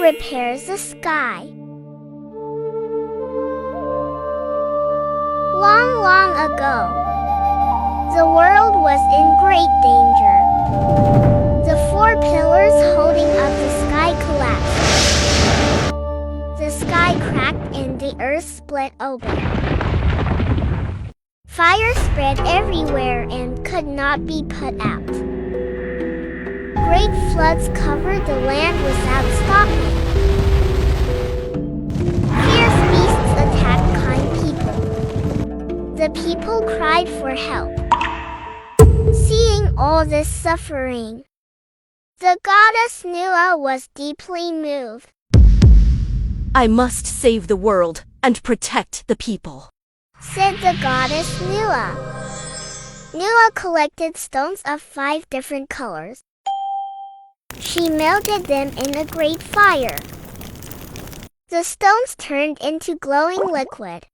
Repairs the Sky. Long, long ago, the world was in great danger. The four pillars holding up the sky collapsed. The sky cracked and the earth split open. Fire spread everywhere and could not be put out. Great floods covered the land without stopping. Fierce beasts attacked kind people. The people cried for help. Seeing all this suffering, the goddess Nuwa was deeply moved. I must save the world and protect the people, said the goddess Nuwa. Nuwa collected stones of 5 different colors. She melted them in a great fire. The stones turned into glowing liquid.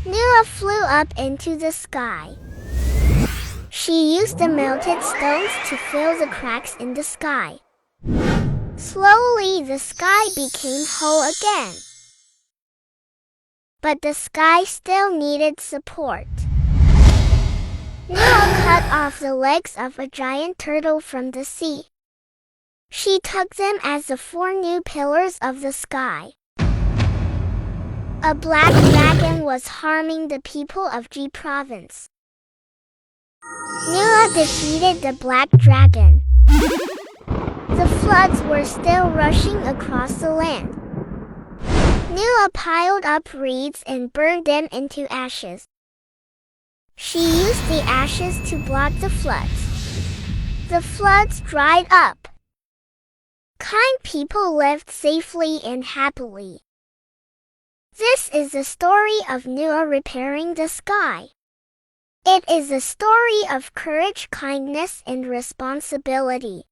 Nuwa flew up into the sky. She used the melted stones to fill the cracks in the sky. Slowly, the sky became whole again. But the sky still needed support. Nuwa cut off the legs of a giant turtle from the sea. She took them as the 4 new pillars of the sky. A black dragon was harming the people of G province. Nuwa defeated the black dragon. The floods were still rushing across the land. Nuwa piled up reeds and burned them into ashes. She used the ashes to block the floods. The floods dried up. Kind people lived safely and happily. This is the story of Nuwa repairing the sky. It is a story of courage, kindness, and responsibility.